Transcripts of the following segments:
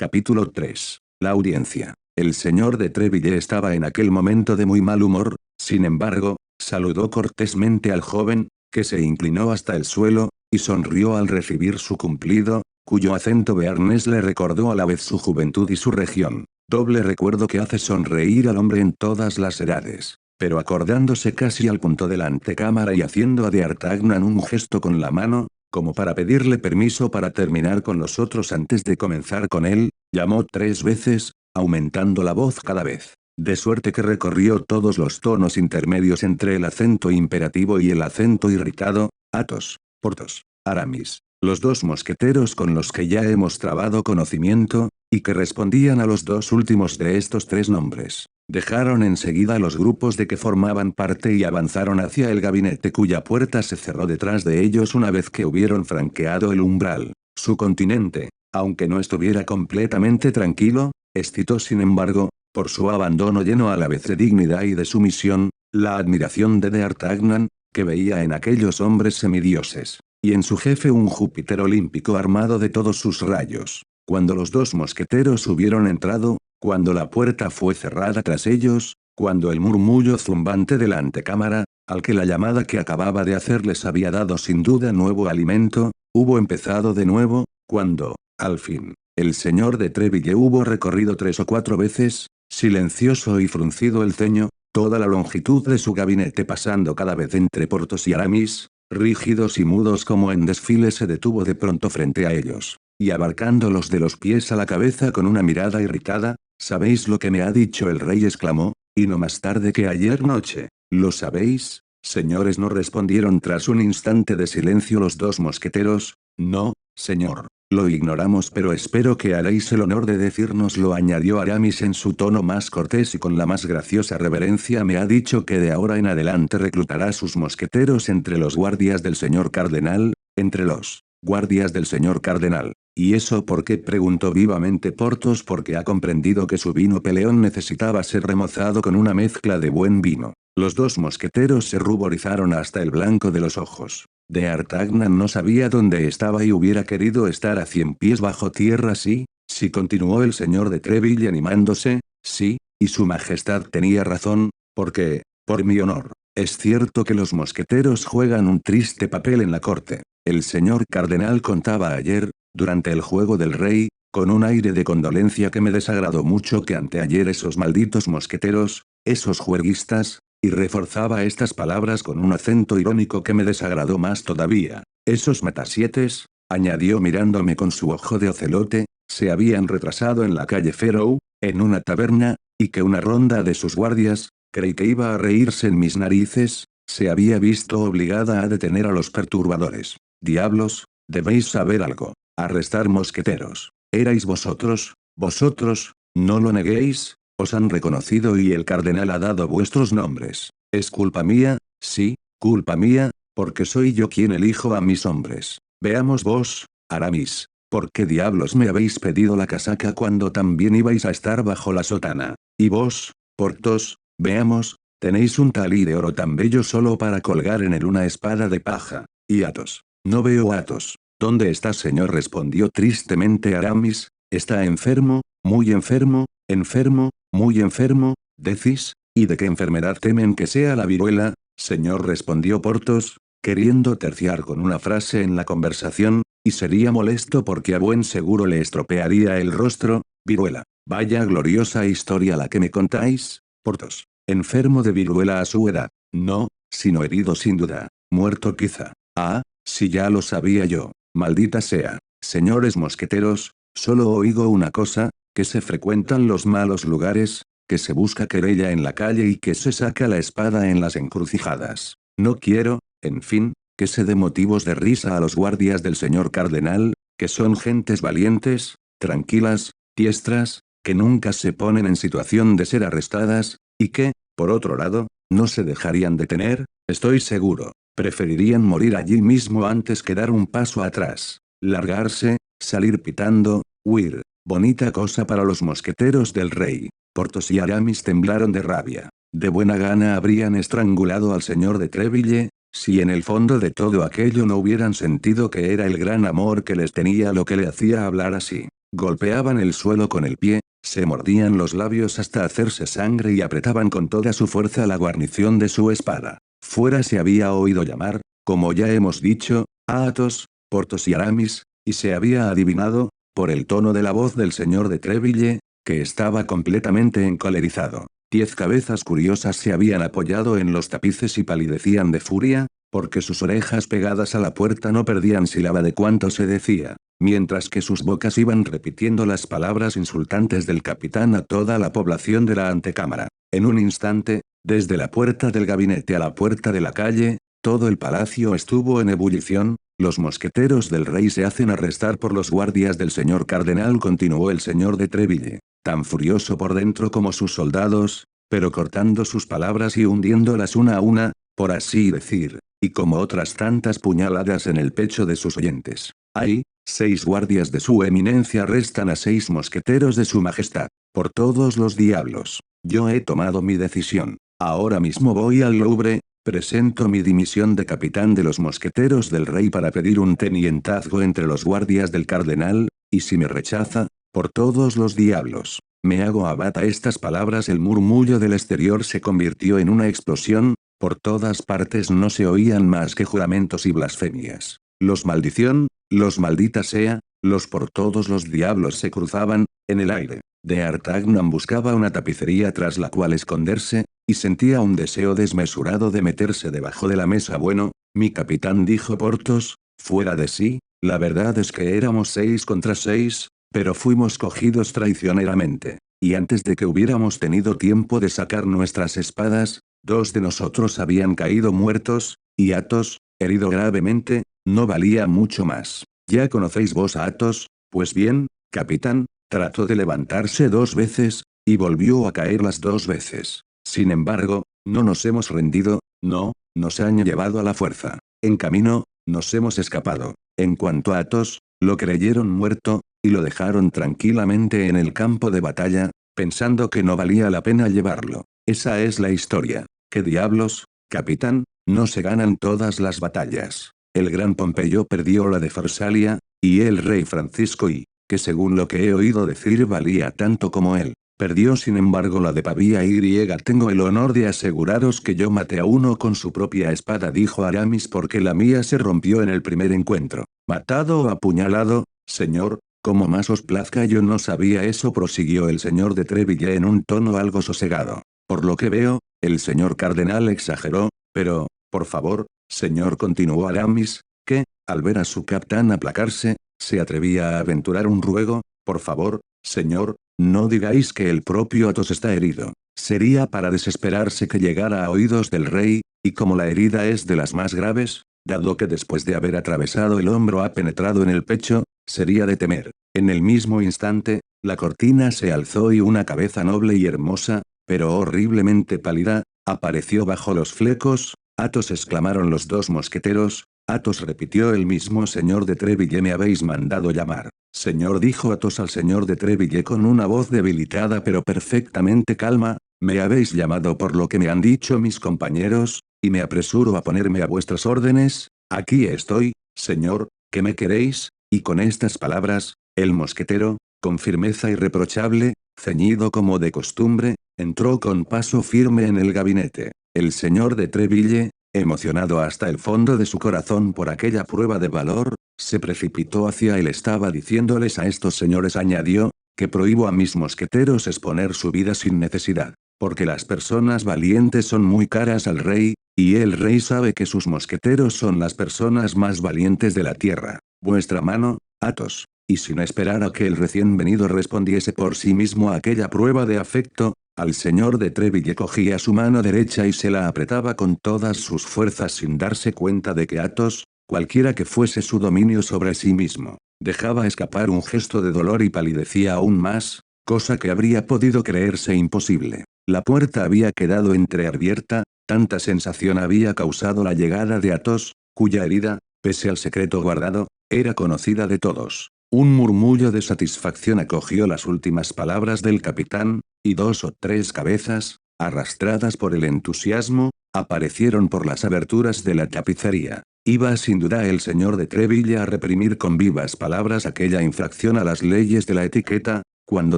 Capítulo 3. La audiencia. El señor de Treville estaba en aquel momento de muy mal humor, sin embargo, saludó cortésmente al joven, que se inclinó hasta el suelo, y sonrió al recibir su cumplido, cuyo acento bearnés le recordó a la vez su juventud y su región. Doble recuerdo que hace sonreír al hombre en todas las edades. Pero acordándose casi al punto de la antecámara y haciendo a de Artagnan un gesto con la mano, como para pedirle permiso para terminar con los otros antes de comenzar con él, llamó 3 veces, aumentando la voz cada vez. De suerte que recorrió todos los tonos intermedios entre el acento imperativo y el acento irritado: Athos, Porthos, Aramis, los 2 mosqueteros con los que ya hemos trabado conocimiento, y que respondían a los 2 últimos de estos 3 nombres. Dejaron enseguida los grupos de que formaban parte y avanzaron hacia el gabinete cuya puerta se cerró detrás de ellos una vez que hubieron franqueado el umbral. Su continente, aunque no estuviera completamente tranquilo, excitó sin embargo, por su abandono lleno a la vez de dignidad y de sumisión, la admiración de D'Artagnan, que veía en aquellos hombres semidioses, y en su jefe un Júpiter olímpico armado de todos sus rayos. Cuando los 2 mosqueteros hubieron entrado, cuando la puerta fue cerrada tras ellos, cuando el murmullo zumbante de la antecámara, al que la llamada que acababa de hacer les había dado sin duda nuevo alimento, hubo empezado de nuevo, cuando, al fin, el señor de Treville hubo recorrido 3 o 4 veces, silencioso y fruncido el ceño, toda la longitud de su gabinete pasando cada vez entre Porthos y Aramis, rígidos y mudos como en desfile se detuvo de pronto frente a ellos, y abarcándolos de los pies a la cabeza con una mirada irritada: «¿Sabéis lo que me ha dicho el rey?», exclamó, «y no más tarde que ayer noche». «¿Lo sabéis, señores?», no respondieron tras un instante de silencio los 2 mosqueteros. «No, señor, lo ignoramos, pero espero que haréis el honor de decírnoslo», añadió Aramis en su tono más cortés y con la más graciosa reverencia. «Me ha dicho que de ahora en adelante reclutará sus mosqueteros entre los guardias del señor cardenal». «Entre los guardias del señor cardenal. ¿Y eso por qué?», preguntó vivamente Porthos. «Porque ha comprendido que su vino peleón necesitaba ser remozado con una mezcla de buen vino». Los 2 mosqueteros se ruborizaron hasta el blanco de los ojos. D'Artagnan no sabía dónde estaba y hubiera querido estar a 100 pies bajo tierra sí, continuó el señor de Treville animándose, sí, y su majestad tenía razón, porque, por mi honor, es cierto que los mosqueteros juegan un triste papel en la corte. El señor cardenal contaba ayer, durante el juego del rey, con un aire de condolencia que me desagradó mucho, que anteayer esos malditos mosqueteros, esos juerguistas, y reforzaba estas palabras con un acento irónico que me desagradó más todavía, esos matasietes, añadió mirándome con su ojo de ocelote, se habían retrasado en la calle Ferow, en una taberna, y que una ronda de sus guardias, creí que iba a reírse en mis narices, se había visto obligada a detener a los perturbadores. «Diablos, debéis saber algo. Arrestar mosqueteros. ¿Erais vosotros? ¿Vosotros? No lo neguéis. Os han reconocido y el cardenal ha dado vuestros nombres. ¿Es culpa mía? Sí, culpa mía, porque soy yo quien elijo a mis hombres. Veamos vos, Aramis, ¿por qué diablos me habéis pedido la casaca cuando también ibais a estar bajo la sotana? Y vos, Porthos, veamos, tenéis un talí de oro tan bello solo para colgar en él una espada de paja. Y Athos, no veo a Athos». «¿Dónde está, señor?», respondió tristemente Aramis. «Está enfermo, muy enfermo, enfermo, muy enfermo, decís». «¿Y de qué enfermedad temen que sea la viruela, señor?», respondió Porthos, queriendo terciar con una frase en la conversación, y sería molesto porque a buen seguro le estropearía el rostro. «Viruela. Vaya gloriosa historia la que me contáis, Porthos. Enfermo de viruela a su edad. No, sino herido sin duda. Muerto quizá. Ah, si ya lo sabía yo. Maldita sea. Señores mosqueteros, solo oigo una cosa, que se frecuentan los malos lugares, que se busca querella en la calle y que se saca la espada en las encrucijadas. No quiero, en fin, que se dé motivos de risa a los guardias del señor cardenal, que son gentes valientes, tranquilas, diestras, que nunca se ponen en situación de ser arrestadas, y que, por otro lado, no se dejarían detener, estoy seguro. Preferirían morir allí mismo antes que dar un paso atrás, largarse, salir pitando, huir. Bonita cosa para los mosqueteros del rey». Porthos y Aramis temblaron de rabia. De buena gana habrían estrangulado al señor de Treville, si en el fondo de todo aquello no hubieran sentido que era el gran amor que les tenía lo que le hacía hablar así. golpeaban el suelo con el pie, se mordían los labios hasta hacerse sangre y apretaban con toda su fuerza la guarnición de su espada. Fuera se había oído llamar, como ya hemos dicho, a Athos, Porthos y Aramis, y se había adivinado, por el tono de la voz del señor de Treville, que estaba completamente encolerizado. 10 cabezas curiosas se habían apoyado en los tapices y palidecían de furia, porque sus orejas pegadas a la puerta no perdían sílaba de cuanto se decía, mientras que sus bocas iban repitiendo las palabras insultantes del capitán a toda la población de la antecámara. En un instante, desde la puerta del gabinete a la puerta de la calle, todo el palacio estuvo en ebullición. Los mosqueteros del rey se hacen arrestar por los guardias del señor cardenal, continuó el señor de Treville, tan furioso por dentro como sus soldados, pero cortando sus palabras y hundiéndolas una a una, por así decir, y como otras tantas puñaladas en el pecho de sus oyentes. ¡Ay! 6 guardias de su eminencia arrestan a 6 mosqueteros de su majestad. Por todos los diablos. Yo he tomado mi decisión. Ahora mismo voy al Louvre, presento mi dimisión de capitán de los mosqueteros del rey para pedir un tenientazgo entre los guardias del cardenal, y si me rechaza, por todos los diablos, me hago abad. A estas palabras el murmullo del exterior se convirtió en una explosión, por todas partes no se oían más que juramentos y blasfemias. Los maldición, los maldita sea, los por todos los diablos se cruzaban, en el aire. D'Artagnan buscaba una tapicería tras la cual esconderse, y sentía un deseo desmesurado de meterse debajo de la mesa. Bueno, mi capitán, dijo Porthos, fuera de sí, la verdad es que éramos 6 contra 6, pero fuimos cogidos traicioneramente. Y antes de que hubiéramos tenido tiempo de sacar nuestras espadas, 2 de nosotros habían caído muertos, y Athos, herido gravemente, no valía mucho más. Ya conocéis vos a Athos, pues bien, capitán, trató de levantarse 2 veces, y volvió a caer las 2 veces. Sin embargo, no nos hemos rendido, no, nos han llevado a la fuerza. En camino, nos hemos escapado. En cuanto a Athos, lo creyeron muerto, y lo dejaron tranquilamente en el campo de batalla, pensando que no valía la pena llevarlo. Esa es la historia. ¿Qué diablos, capitán? No se ganan todas las batallas. El gran Pompeyo perdió la de Farsalia, y el rey Francisco I, que según lo que he oído decir valía tanto como él, perdió sin embargo la de Pavía y. Tengo el honor de aseguraros que yo maté a uno con su propia espada, dijo Aramis, porque la mía se rompió en el primer encuentro. ¿Matado o apuñalado, señor? Como más os plazca. Yo no sabía eso, prosiguió el señor de Treville en un tono algo sosegado. Por lo que veo, el señor cardenal exageró, pero, por favor, señor, continuó Aramis, que, al ver a su capitán aplacarse, se atrevía a aventurar un ruego. Por favor, señor, no digáis que el propio Athos está herido. Sería para desesperarse que llegara a oídos del rey, y como la herida es de las más graves, dado que después de haber atravesado el hombro ha penetrado en el pecho, sería de temer. En el mismo instante, la cortina se alzó y una cabeza noble y hermosa, pero horriblemente pálida, apareció bajo los flecos. Athos, exclamaron los 2 mosqueteros. Athos, repitió el mismo señor de Treville, me habéis mandado llamar. Señor, dijo Athos al señor de Treville con una voz debilitada pero perfectamente calma, me habéis llamado por lo que me han dicho mis compañeros, y me apresuro a ponerme a vuestras órdenes. Aquí estoy, señor, ¿qué me queréis? Y con estas palabras, el mosquetero, con firmeza irreprochable, ceñido como de costumbre, entró con paso firme en el gabinete. El señor de Treville, emocionado hasta el fondo de su corazón por aquella prueba de valor, se precipitó hacia él. Estaba diciéndoles a estos señores, añadió, que prohíbo a mis mosqueteros exponer su vida sin necesidad, porque las personas valientes son muy caras al rey, y el rey sabe que sus mosqueteros son las personas más valientes de la tierra. Vuestra mano, Athos. Y sin esperar a que el recién venido respondiese por sí mismo a aquella prueba de afecto, al señor de Treville cogía su mano derecha y se la apretaba con todas sus fuerzas sin darse cuenta de que Athos, cualquiera que fuese su dominio sobre sí mismo, dejaba escapar un gesto de dolor y palidecía aún más, cosa que habría podido creerse imposible. La puerta había quedado entreabierta, tanta sensación había causado la llegada de Athos, cuya herida, pese al secreto guardado, era conocida de todos. Un murmullo de satisfacción acogió las últimas palabras del capitán, y 2 o 3 cabezas, arrastradas por el entusiasmo, aparecieron por las aberturas de la tapicería. Iba sin duda el señor de Treville a reprimir con vivas palabras aquella infracción a las leyes de la etiqueta, cuando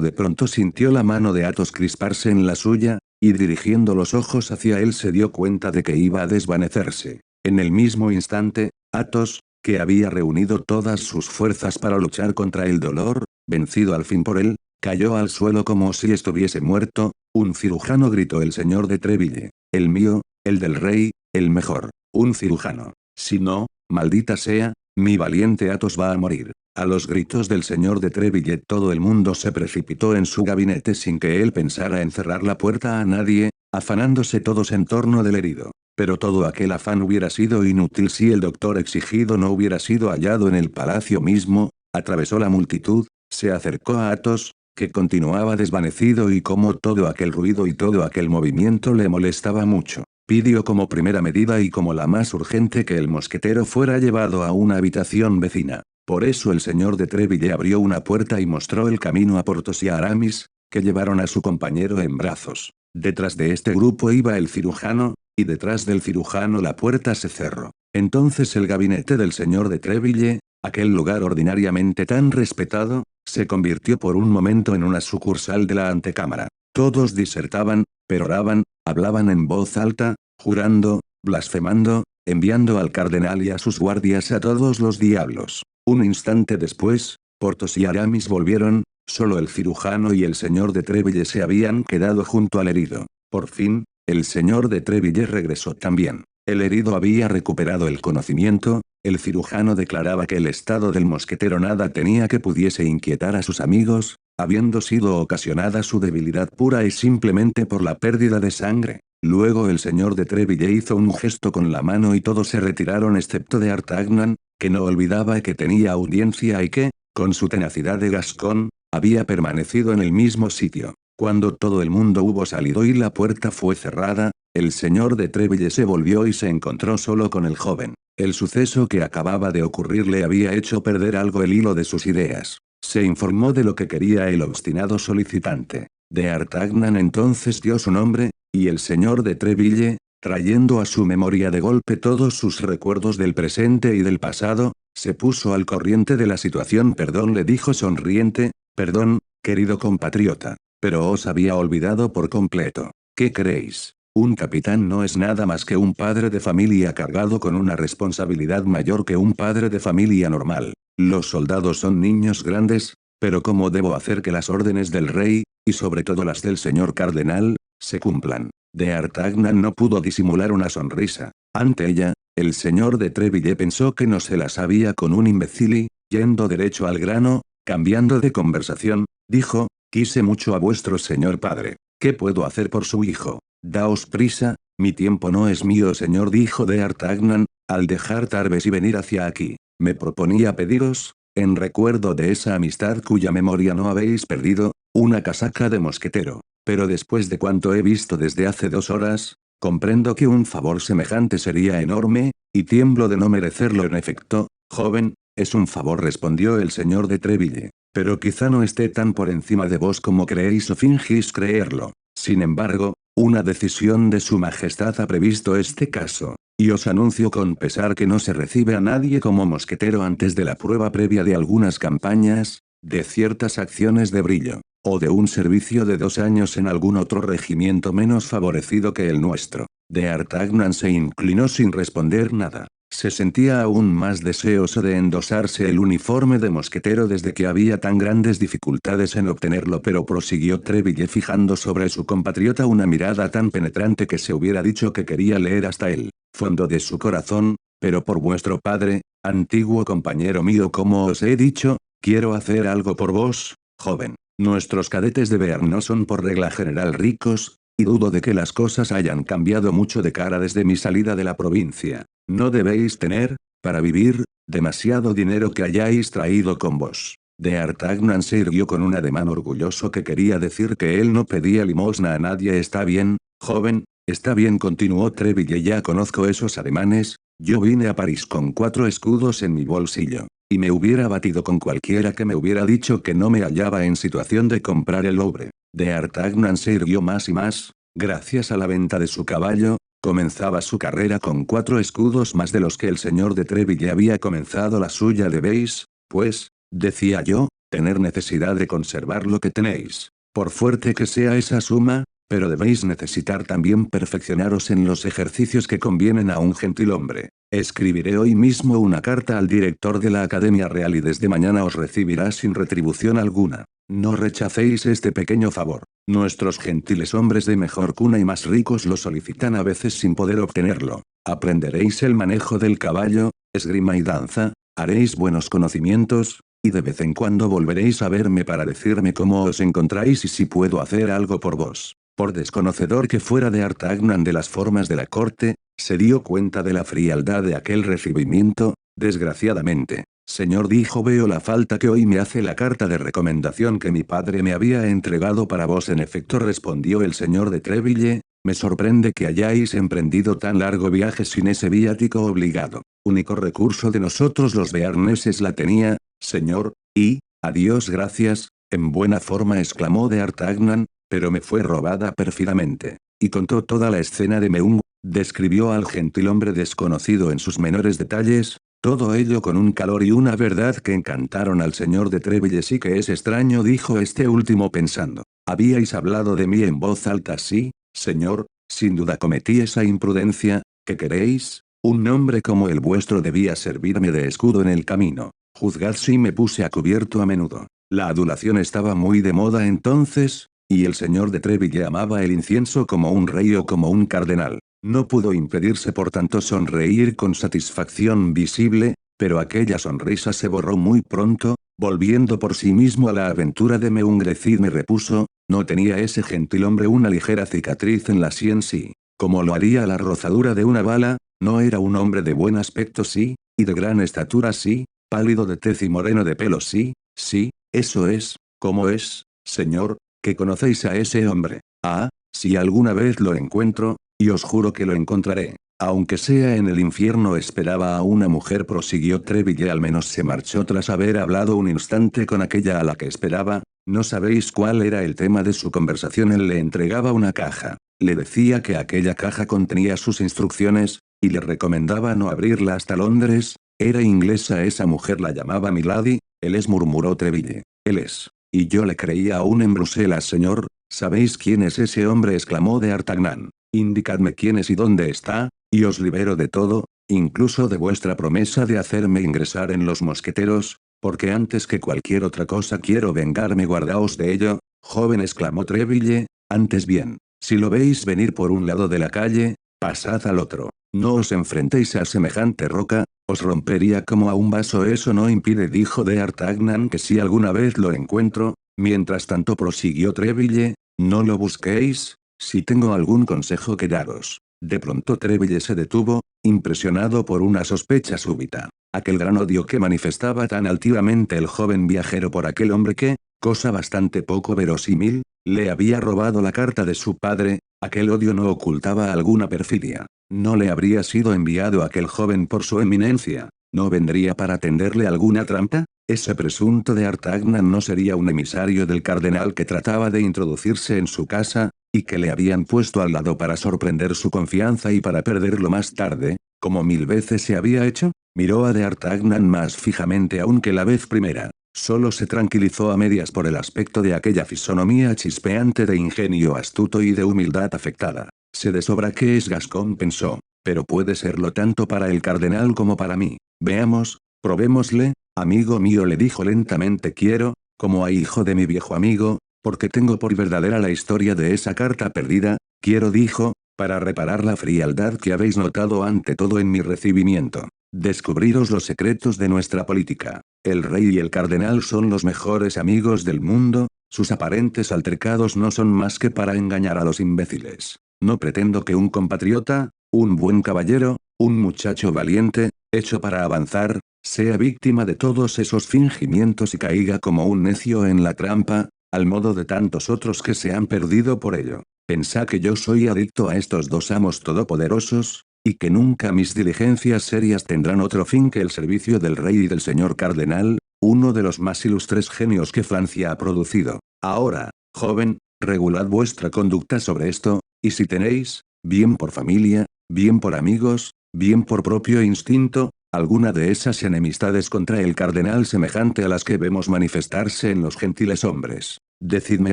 de pronto sintió la mano de Athos crisparse en la suya, y dirigiendo los ojos hacia él se dio cuenta de que iba a desvanecerse. En el mismo instante, Athos, que había reunido todas sus fuerzas para luchar contra el dolor, vencido al fin por él, cayó al suelo como si estuviese muerto. Un cirujano, gritó el señor de Treville. El mío, el del rey, el mejor. Un cirujano. Si no, maldita sea, mi valiente Athos va a morir. A los gritos del señor de Treville todo el mundo se precipitó en su gabinete sin que él pensara en cerrar la puerta a nadie, afanándose todos en torno del herido. Pero todo aquel afán hubiera sido inútil si el doctor exigido no hubiera sido hallado en el palacio mismo. Atravesó la multitud, se acercó a Athos, que continuaba desvanecido y como todo aquel ruido y todo aquel movimiento le molestaba mucho. Pidió como primera medida y como la más urgente que el mosquetero fuera llevado a una habitación vecina. Por eso el señor de Treville abrió una puerta y mostró el camino a Porthos y a Aramis, que llevaron a su compañero en brazos. Detrás de este grupo iba el cirujano, y detrás del cirujano la puerta se cerró. Entonces el gabinete del señor de Treville, aquel lugar ordinariamente tan respetado, se convirtió por un momento en una sucursal de la antecámara. Todos disertaban, peroraban, hablaban en voz alta, jurando, blasfemando, enviando al cardenal y a sus guardias a todos los diablos. Un instante después, Porthos y Aramis volvieron, solo el cirujano y el señor de Treville se habían quedado junto al herido. Por fin, el señor de Treville regresó también. El herido había recuperado el conocimiento, el cirujano declaraba que el estado del mosquetero nada tenía que pudiese inquietar a sus amigos, habiendo sido ocasionada su debilidad pura y simplemente por la pérdida de sangre. Luego el señor de Treville hizo un gesto con la mano y todos se retiraron excepto de D'Artagnan, que no olvidaba que tenía audiencia y que, con su tenacidad de Gascón, había permanecido en el mismo sitio. Cuando todo el mundo hubo salido y la puerta fue cerrada, el señor de Treville se volvió y se encontró solo con el joven. El suceso que acababa de ocurrir le había hecho perder algo el hilo de sus ideas. Se informó de lo que quería el obstinado solicitante. D'Artagnan entonces dio su nombre, y el señor de Treville, trayendo a su memoria de golpe todos sus recuerdos del presente y del pasado, se puso al corriente de la situación. Perdón, le dijo sonriente, perdón, querido compatriota. Pero os había olvidado por completo. ¿Qué creéis? Un capitán no es nada más que un padre de familia cargado con una responsabilidad mayor que un padre de familia normal. Los soldados son niños grandes, pero ¿cómo debo hacer que las órdenes del rey, y sobre todo las del señor cardenal, se cumplan? D'Artagnan no pudo disimular una sonrisa. Ante ella, el señor de Treville pensó que no se la sabía con un imbécil y, yendo derecho al grano, cambiando de conversación, dijo: quise mucho a vuestro señor padre. ¿Qué puedo hacer por su hijo? Daos prisa, mi tiempo no es mío, señor, dijo D'Artagnan, al dejar Tarbes y venir hacia aquí. Me proponía pediros, en recuerdo de esa amistad cuya memoria no habéis perdido, una casaca de mosquetero. Pero después de cuanto he visto desde hace 2 horas, comprendo que un favor semejante sería enorme, y tiemblo de no merecerlo. En efecto, joven, es un favor, respondió el señor de Treville. Pero quizá no esté tan por encima de vos como creéis o fingís creerlo. Sin embargo, una decisión de su majestad ha previsto este caso, y os anuncio con pesar que no se recibe a nadie como mosquetero antes de la prueba previa de algunas campañas, de ciertas acciones de brillo, o de un servicio de 2 años en algún otro regimiento menos favorecido que el nuestro. D'Artagnan se inclinó sin responder nada. Se sentía aún más deseoso de endosarse el uniforme de mosquetero desde que había tan grandes dificultades en obtenerlo, pero prosiguió Treville fijando sobre su compatriota una mirada tan penetrante que se hubiera dicho que quería leer hasta el fondo de su corazón. Pero por vuestro padre, antiguo compañero mío, como os he dicho, quiero hacer algo por vos, joven. Nuestros cadetes de Bearn no son por regla general ricos, y dudo de que las cosas hayan cambiado mucho de cara desde mi salida de la provincia. No debéis tener, para vivir, demasiado dinero que hayáis traído con vos. D'Artagnan se irguió con un ademán orgulloso que quería decir que él no pedía limosna a nadie. Está bien, joven, está bien, continuó Treville, ya conozco esos ademanes. Yo vine a París con 4 escudos en mi bolsillo, y me hubiera batido con cualquiera que me hubiera dicho que no me hallaba en situación de comprar el Louvre. D'Artagnan se irguió más y más, gracias a la venta de su caballo, comenzaba su carrera con 4 escudos más de los que el señor de Treville había comenzado la suya. Debéis, pues, decía yo, tener necesidad de conservar lo que tenéis, por fuerte que sea esa suma, pero debéis necesitar también perfeccionaros en los ejercicios que convienen a un gentilhombre. Escribiré hoy mismo una carta al director de la Academia Real y desde mañana os recibirá sin retribución alguna. No rechacéis este pequeño favor. Nuestros gentiles hombres de mejor cuna y más ricos lo solicitan a veces sin poder obtenerlo. Aprenderéis el manejo del caballo, esgrima y danza, haréis buenos conocimientos, y de vez en cuando volveréis a verme para decirme cómo os encontráis y si puedo hacer algo por vos. Por desconocedor que fuera de Artagnan de las formas de la corte, se dio cuenta de la frialdad de aquel recibimiento. Desgraciadamente, señor, dijo, veo la falta que hoy me hace la carta de recomendación que mi padre me había entregado para vos. En efecto, respondió el señor de Treville, me sorprende que hayáis emprendido tan largo viaje sin ese viático obligado. Único recurso de nosotros los bearneses la tenía, señor, y, a Dios gracias, en buena forma, exclamó de Artagnan, pero me fue robada pérfidamente. Y contó toda la escena de Meung, describió al gentilhombre desconocido en sus menores detalles, todo ello con un calor y una verdad que encantaron al señor de Treville. Sí que es extraño, dijo este último pensando. Habíais hablado de mí en voz alta. Sí, señor, sin duda cometí esa imprudencia. ¿Qué queréis? Un nombre como el vuestro debía servirme de escudo en el camino. Juzgad si me puse a cubierto a menudo. La adulación estaba muy de moda entonces, y el señor de Treville amaba el incienso como un rey o como un cardenal. No pudo impedirse por tanto sonreír con satisfacción visible, pero aquella sonrisa se borró muy pronto, volviendo por sí mismo a la aventura de Meung. Decidme, repuso, ¿no tenía ese gentilhombre una ligera cicatriz en la sien? Sí. Como lo haría la rozadura de una bala. ¿No era un hombre de buen aspecto? Sí. ¿Y de gran estatura? Sí. ¿Pálido de tez y moreno de pelo? Sí. Sí, eso es. ¿Cómo es, señor, que conocéis a ese hombre? Ah, si alguna vez lo encuentro, y os juro que lo encontraré, aunque sea en el infierno. Esperaba a una mujer, prosiguió Treville. Al menos se marchó tras haber hablado un instante con aquella a la que esperaba. No sabéis cuál era el tema de su conversación. Él le entregaba una caja, le decía que aquella caja contenía sus instrucciones, y le recomendaba no abrirla hasta Londres. Era inglesa esa mujer, la llamaba Milady. Él es, murmuró Treville. Él es. Y yo le creía aún en Bruselas. Señor, ¿sabéis quién es ese hombre? Exclamó de Artagnan. Indicadme quién es y dónde está, y os libero de todo, incluso de vuestra promesa de hacerme ingresar en los mosqueteros, porque antes que cualquier otra cosa quiero vengarme. Guardaos de ello, joven, exclamó Treville. Antes bien, si lo veis venir por un lado de la calle, pasad al otro. No os enfrentéis a semejante roca, os rompería como a un vaso. Eso no impide, dijo de Artagnan, que si alguna vez lo encuentro. Mientras tanto, prosiguió Treville, no lo busquéis. Si tengo algún consejo que daros. De pronto Treville se detuvo, impresionado por una sospecha súbita. Aquel gran odio que manifestaba tan altivamente el joven viajero por aquel hombre que, cosa bastante poco verosímil, le había robado la carta de su padre. Aquel odio no ocultaba alguna perfidia. ¿No le habría sido enviado aquel joven por su eminencia? ¿No vendría para tenderle alguna trampa? Ese presunto de Artagnan no sería un emisario del cardenal que trataba de introducirse en su casa, y que le habían puesto al lado para sorprender su confianza y para perderlo más tarde, como 1000 veces se había hecho. Miró a de Artagnan más fijamente aún que la vez primera. Solo se tranquilizó a medias por el aspecto de aquella fisonomía chispeante de ingenio astuto y de humildad afectada. Sé de sobra que es Gascón, pensó, pero puede serlo tanto para el cardenal como para mí. Veamos, probémosle. Amigo mío, le dijo lentamente, quiero, como a hijo de mi viejo amigo, porque tengo por verdadera la historia de esa carta perdida, quiero, dijo, para reparar la frialdad que habéis notado ante todo en mi recibimiento, descubriros los secretos de nuestra política. El rey y el cardenal son los mejores amigos del mundo, sus aparentes altercados no son más que para engañar a los imbéciles. No pretendo que un compatriota, un buen caballero, un muchacho valiente, hecho para avanzar, sea víctima de todos esos fingimientos y caiga como un necio en la trampa, al modo de tantos otros que se han perdido por ello. Pensad que yo soy adicto a estos dos amos todopoderosos, y que nunca mis diligencias serias tendrán otro fin que el servicio del rey y del señor cardenal, uno de los más ilustres genios que Francia ha producido. Ahora, joven, regulad vuestra conducta sobre esto, y si tenéis, bien por familia, bien por amigos, bien por propio instinto, alguna de esas enemistades contra el cardenal semejante a las que vemos manifestarse en los gentiles hombres. Decidme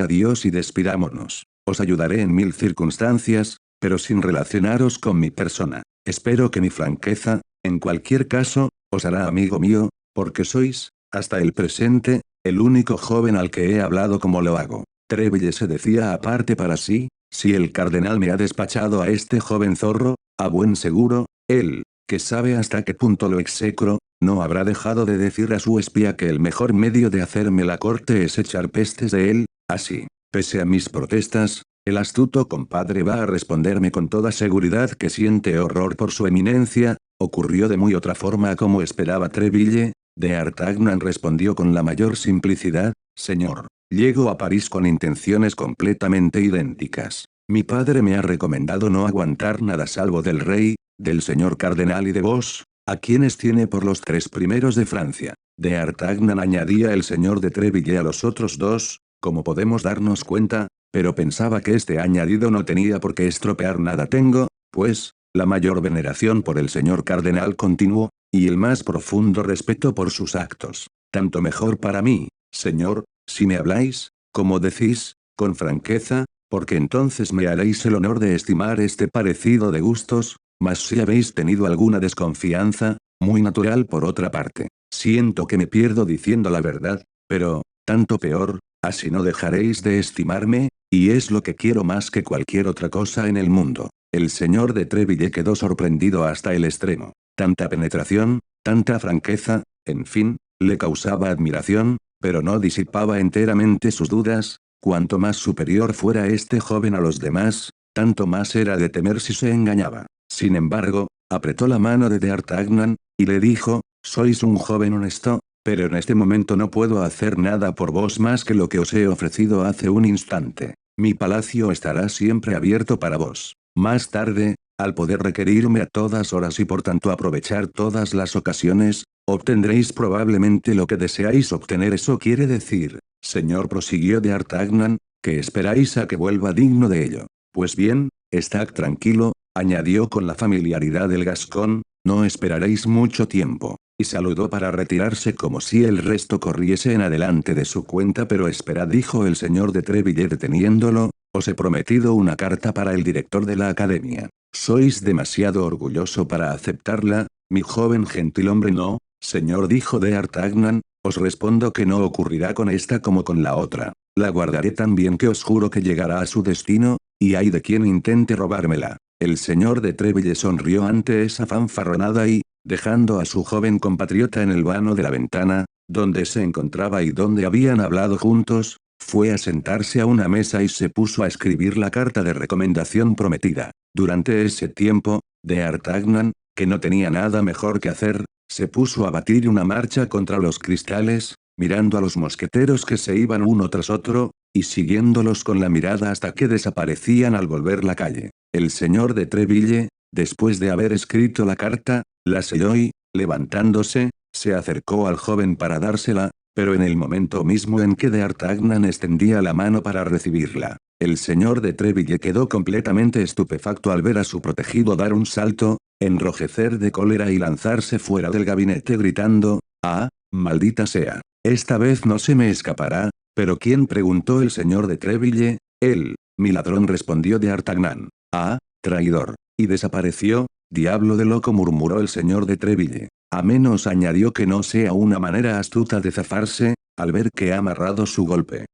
adiós y despidámonos. Os ayudaré en 1000 circunstancias, pero sin relacionaros con mi persona. Espero que mi franqueza, en cualquier caso, os hará amigo mío, porque sois, hasta el presente, el único joven al que he hablado como lo hago. Treville se decía aparte para sí, si el cardenal me ha despachado a este joven zorro, a buen seguro, él, que sabe hasta qué punto lo execro, no habrá dejado de decir a su espía que el mejor medio de hacerme la corte es echar pestes de él, así. Pese a mis protestas, el astuto compadre va a responderme con toda seguridad que siente horror por su eminencia. Ocurrió de muy otra forma a como esperaba Treville. De Artagnan respondió con la mayor simplicidad: señor, llego a París con intenciones completamente idénticas. Mi padre me ha recomendado no aguantar nada salvo del rey, del señor cardenal y de vos, a quienes tiene por los 3 primeros de Francia. De Artagnan añadía el señor de Treville a los otros dos, como podemos darnos cuenta, pero pensaba que este añadido no tenía por qué estropear nada. Tengo, pues, la mayor veneración por el señor cardenal, continuó, y el más profundo respeto por sus actos. Tanto mejor para mí, señor, si me habláis, como decís, con franqueza, porque entonces me haréis el honor de estimar este parecido de gustos, mas si habéis tenido alguna desconfianza, muy natural por otra parte. Siento que me pierdo diciendo la verdad, pero, tanto peor, así no dejaréis de estimarme, y es lo que quiero más que cualquier otra cosa en el mundo. El señor de Treville quedó sorprendido hasta el extremo. Tanta penetración, tanta franqueza, en fin, le causaba admiración, pero no disipaba enteramente sus dudas. Cuanto más superior fuera este joven a los demás, tanto más era de temer si se engañaba. Sin embargo, apretó la mano de D'Artagnan, y le dijo: sois un joven honesto, pero en este momento no puedo hacer nada por vos más que lo que os he ofrecido hace un instante. Mi palacio estará siempre abierto para vos. Más tarde, al poder requerirme a todas horas y por tanto aprovechar todas las ocasiones, obtendréis probablemente lo que deseáis obtener. Eso quiere decir, señor, prosiguió D'Artagnan, que esperáis a que vuelva digno de ello. Pues bien, estad tranquilo, añadió con la familiaridad del gascón, no esperaréis mucho tiempo. Y saludó para retirarse como si el resto corriese en adelante de su cuenta. Pero esperad, dijo el señor de Treville deteniéndolo, os he prometido una carta para el director de la academia. Sois demasiado orgulloso para aceptarla, mi joven gentilhombre. No, señor, dijo D'Artagnan, os respondo que no ocurrirá con esta como con la otra. La guardaré tan bien que os juro que llegará a su destino, y hay de quien intente robármela. El señor de Treville sonrió ante esa fanfarronada y, dejando a su joven compatriota en el vano de la ventana, donde se encontraba y donde habían hablado juntos, fue a sentarse a una mesa y se puso a escribir la carta de recomendación prometida. Durante ese tiempo, D'Artagnan, que no tenía nada mejor que hacer, se puso a batir una marcha contra los cristales, mirando a los mosqueteros que se iban uno tras otro, y siguiéndolos con la mirada hasta que desaparecían al volver la calle. El señor de Treville, después de haber escrito la carta, la selló y, levantándose, se acercó al joven para dársela, pero en el momento mismo en que D'Artagnan extendía la mano para recibirla, el señor de Treville quedó completamente estupefacto al ver a su protegido dar un salto, enrojecer de cólera y lanzarse fuera del gabinete gritando: «¡Ah, maldita sea! Esta vez no se me escapará». «¿Pero quién?», preguntó el señor de Treville. «Él, mi ladrón», respondió D'Artagnan. «Ah, traidor». Y desapareció. «Diablo de loco», murmuró el señor de Treville. «A menos», añadió, «que no sea una manera astuta de zafarse, al ver que ha amarrado su golpe».